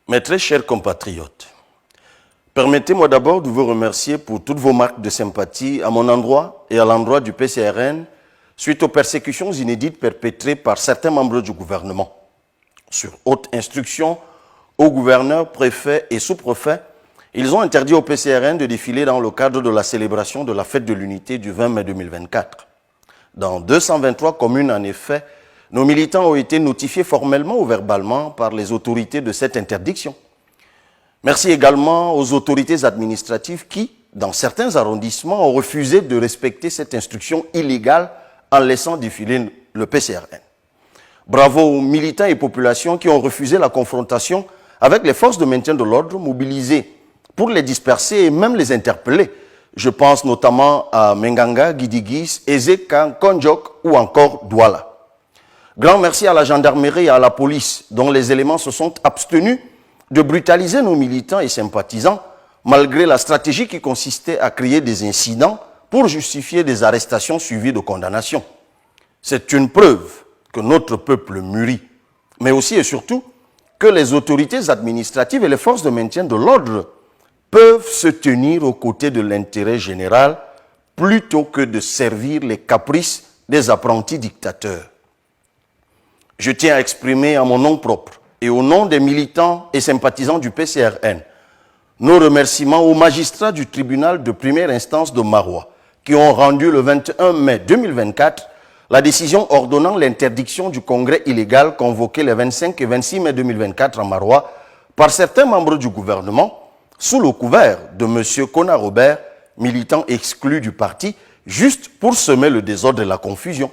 Mes très chers compatriotes, permettez-moi d'abord de vous remercier pour toutes vos marques de sympathie à mon endroit et à l'endroit du PCRN suite aux persécutions inédites perpétrées par certains membres du gouvernement. Sur haute instruction aux gouverneurs, préfets et sous-préfets, ils ont interdit au PCRN de défiler dans le cadre de la célébration de la fête de l'unité du 20 mai 2024. Dans 223 communes, en effet, nos militants ont été notifiés formellement ou verbalement par les autorités de cette interdiction. Merci également aux autorités administratives qui, dans certains arrondissements, ont refusé de respecter cette instruction illégale en laissant défiler le PCRN. Bravo aux militants et populations qui ont refusé la confrontation avec les forces de maintien de l'ordre mobilisées pour les disperser et même les interpeller. Je pense notamment à Menganga, Gidigis, Ezeka, Konjok ou encore Douala. Grand merci à la gendarmerie et à la police dont les éléments se sont abstenus de brutaliser nos militants et sympathisants malgré la stratégie qui consistait à créer des incidents pour justifier des arrestations suivies de condamnations. C'est une preuve que notre peuple mûrit, mais aussi et surtout que les autorités administratives et les forces de maintien de l'ordre peuvent se tenir aux côtés de l'intérêt général plutôt que de servir les caprices des apprentis dictateurs. Je tiens à exprimer à mon nom propre et au nom des militants et sympathisants du PCRN nos remerciements aux magistrats du tribunal de première instance de Maroua qui ont rendu le 21 mai 2024 la décision ordonnant l'interdiction du congrès illégal convoqué les 25 et 26 mai 2024 à Maroua par certains membres du gouvernement sous le couvert de M. Kona Robert, militant exclu du parti, juste pour semer le désordre et la confusion.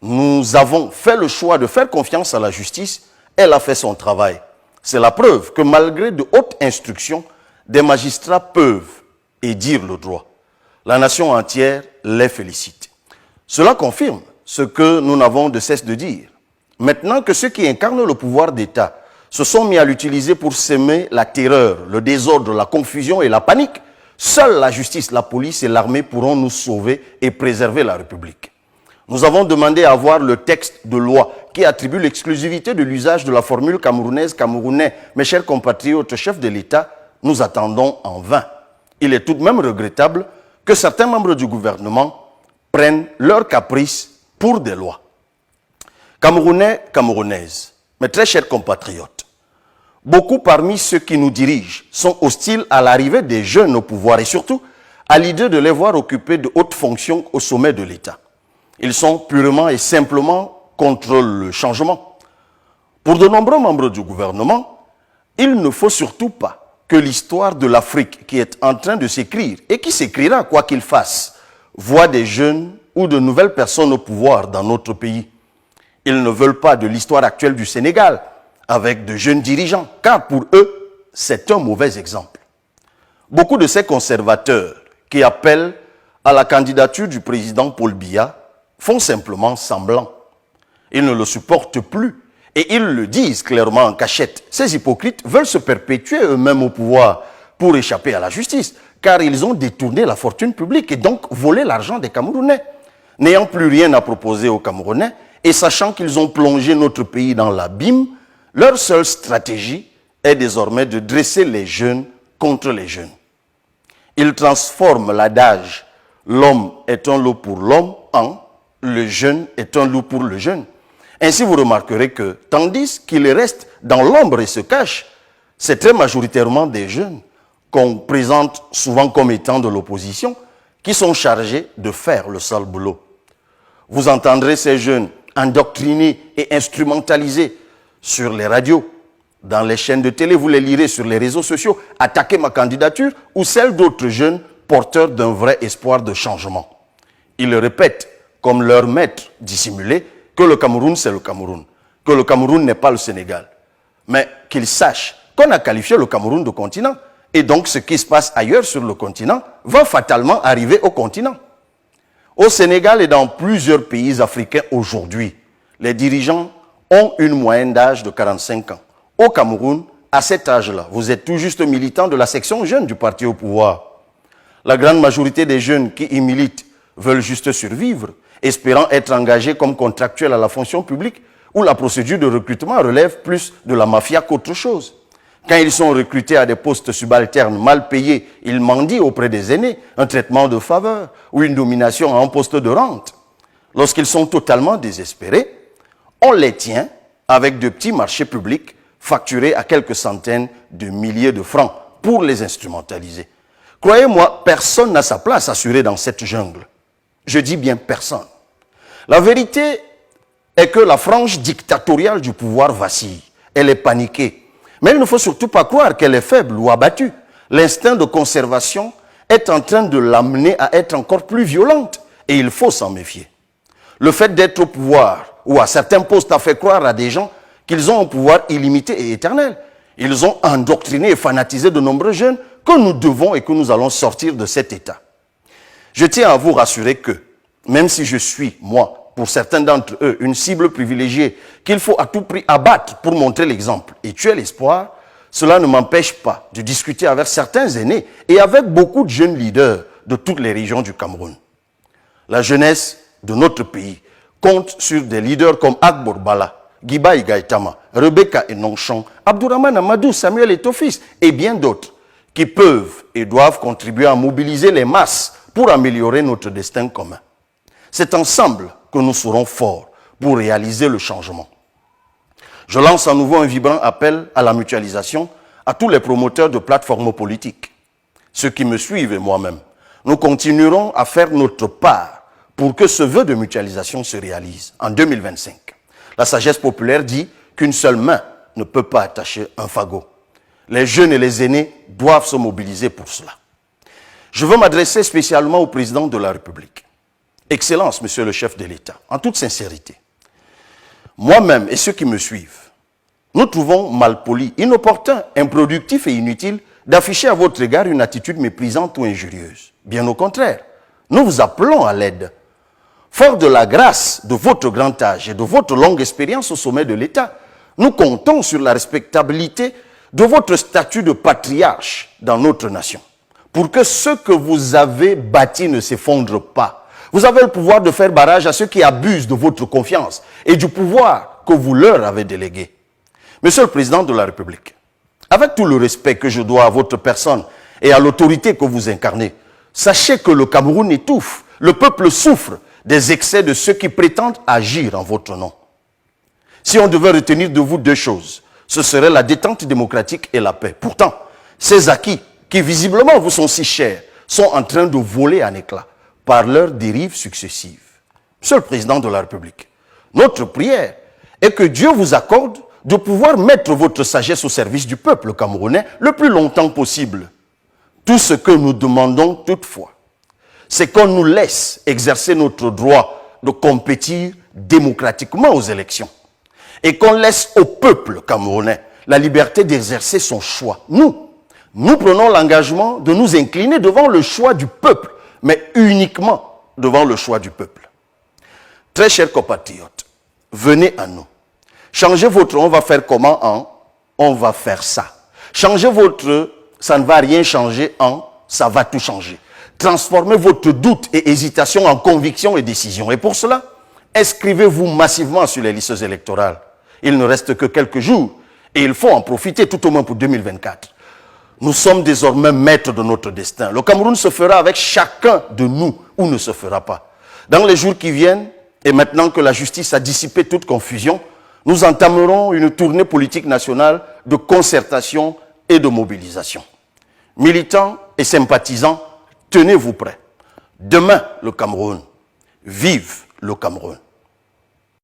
Nous avons fait le choix de faire confiance à la justice. Elle a fait son travail. C'est la preuve que malgré de hautes instructions, des magistrats peuvent et dire le droit. La nation entière les félicite. Cela confirme ce que nous n'avons de cesse de dire. Maintenant que ceux qui incarnent le pouvoir d'État se sont mis à l'utiliser pour semer la terreur, le désordre, la confusion et la panique, seule la justice, la police et l'armée pourront nous sauver et préserver la République. Nous avons demandé à voir le texte de loi qui attribue l'exclusivité de l'usage de la formule camerounaise, camerounais. Mes chers compatriotes, chefs de l'État, nous attendons en vain. Il est tout de même regrettable que certains membres du gouvernement prennent leurs caprices pour des lois. Camerounais, camerounaises, mes très chers compatriotes, beaucoup parmi ceux qui nous dirigent sont hostiles à l'arrivée des jeunes au pouvoir et surtout à l'idée de les voir occuper de hautes fonctions au sommet de l'État. Ils sont purement et simplement contre le changement. Pour de nombreux membres du gouvernement, il ne faut surtout pas que l'histoire de l'Afrique qui est en train de s'écrire et qui s'écrira quoi qu'il fasse, voit des jeunes ou de nouvelles personnes au pouvoir dans notre pays. Ils ne veulent pas de l'histoire actuelle du Sénégal avec de jeunes dirigeants, car pour eux, c'est un mauvais exemple. Beaucoup de ces conservateurs qui appellent à la candidature du président Paul Biya font simplement semblant. Ils ne le supportent plus et ils le disent clairement en cachette. Ces hypocrites veulent se perpétuer eux-mêmes au pouvoir pour échapper à la justice, car ils ont détourné la fortune publique et donc volé l'argent des Camerounais. N'ayant plus rien à proposer aux Camerounais et sachant qu'ils ont plongé notre pays dans l'abîme, leur seule stratégie est désormais de dresser les jeunes contre les jeunes. Ils transforment l'adage « l'homme est un loup pour l'homme » en « le jeune est un loup pour le jeune ». Ainsi, vous remarquerez que, tandis qu'ils restent dans l'ombre et se cachent, c'est très majoritairement des jeunes qu'on présente souvent comme étant de l'opposition qui sont chargés de faire le sale boulot. Vous entendrez ces jeunes endoctrinés et instrumentalisés sur les radios, dans les chaînes de télé, vous les lirez sur les réseaux sociaux, attaquer ma candidature ou celle d'autres jeunes porteurs d'un vrai espoir de changement. Ils le répètent, comme leur maître dissimulé, que le Cameroun, c'est le Cameroun, que le Cameroun n'est pas le Sénégal. Mais qu'ils sachent qu'on a qualifié le Cameroun de continent, et donc ce qui se passe ailleurs sur le continent va fatalement arriver au continent. Au Sénégal et dans plusieurs pays africains aujourd'hui, les dirigeants ont une moyenne d'âge de 45 ans. Au Cameroun, à cet âge-là, vous êtes tout juste militant de la section jeune du parti au pouvoir. La grande majorité des jeunes qui y militent veulent juste survivre, espérant être engagés comme contractuels à la fonction publique, où la procédure de recrutement relève plus de la mafia qu'autre chose. Quand ils sont recrutés à des postes subalternes mal payés, ils mendient auprès des aînés, un traitement de faveur ou une domination à un poste de rente. Lorsqu'ils sont totalement désespérés, on les tient avec de petits marchés publics facturés à quelques centaines de milliers de francs pour les instrumentaliser. Croyez-moi, personne n'a sa place assurée dans cette jungle. Je dis bien personne. La vérité est que la frange dictatoriale du pouvoir vacille. Elle est paniquée. Mais il ne faut surtout pas croire qu'elle est faible ou abattue. L'instinct de conservation est en train de l'amener à être encore plus violente et il faut s'en méfier. Le fait d'être au pouvoir ou à certains postes a fait croire à des gens qu'ils ont un pouvoir illimité et éternel. Ils ont endoctriné et fanatisé de nombreux jeunes que nous devons et que nous allons sortir de cet état. Je tiens à vous rassurer que, même si je suis, moi, pour certains d'entre eux, une cible privilégiée qu'il faut à tout prix abattre pour montrer l'exemple et tuer l'espoir, cela ne m'empêche pas de discuter avec certains aînés et avec beaucoup de jeunes leaders de toutes les régions du Cameroun. La jeunesse de notre pays compte sur des leaders comme Agbor Bala, Giba Igaitama, Rebecca Enonchon, Abdourahmane Amadou, Samuel Etofis et bien d'autres qui peuvent et doivent contribuer à mobiliser les masses pour améliorer notre destin commun. C'est ensemble que nous serons forts pour réaliser le changement. Je lance à nouveau un vibrant appel à la mutualisation à tous les promoteurs de plateformes politiques. Ceux qui me suivent et moi-même, nous continuerons à faire notre part pour que ce vœu de mutualisation se réalise en 2025. La sagesse populaire dit qu'une seule main ne peut pas attacher un fagot. Les jeunes et les aînés doivent se mobiliser pour cela. Je veux m'adresser spécialement au président de la République. Excellence, monsieur le chef de l'État, en toute sincérité. Moi-même et ceux qui me suivent, nous trouvons malpoli, inopportun, improductif et inutile d'afficher à votre égard une attitude méprisante ou injurieuse. Bien au contraire, nous vous appelons à l'aide. Fort de la grâce de votre grand âge et de votre longue expérience au sommet de l'État, nous comptons sur la respectabilité de votre statut de patriarche dans notre nation. Pour que ce que vous avez bâti ne s'effondre pas. Vous avez le pouvoir de faire barrage à ceux qui abusent de votre confiance et du pouvoir que vous leur avez délégué. Monsieur le Président de la République, avec tout le respect que je dois à votre personne et à l'autorité que vous incarnez, sachez que le Cameroun étouffe, le peuple souffre des excès de ceux qui prétendent agir en votre nom. Si on devait retenir de vous deux choses, ce serait la détente démocratique et la paix. Pourtant, ces acquis qui visiblement vous sont si chers sont en train de voler en éclats par leurs dérives successives. Monsieur le Président de la République, notre prière est que Dieu vous accorde de pouvoir mettre votre sagesse au service du peuple camerounais le plus longtemps possible. Tout ce que nous demandons toutefois, c'est qu'on nous laisse exercer notre droit de compétir démocratiquement aux élections et qu'on laisse au peuple camerounais la liberté d'exercer son choix. Nous prenons l'engagement de nous incliner devant le choix du peuple, mais uniquement devant le choix du peuple. Très chers compatriotes, venez à nous. Changez votre on va faire comment en on va faire ça. Changez votre ça ne va rien changer en ça va tout changer. Transformez votre doute et hésitation en conviction et décision. Et pour cela, inscrivez-vous massivement sur les listes électorales. Il ne reste que quelques jours et il faut en profiter tout au moins pour 2024. Nous sommes désormais maîtres de notre destin. Le Cameroun se fera avec chacun de nous ou ne se fera pas. Dans les jours qui viennent, et maintenant que la justice a dissipé toute confusion, nous entamerons une tournée politique nationale de concertation et de mobilisation. Militants et sympathisants, tenez-vous prêts. Demain, le Cameroun. Vive le Cameroun.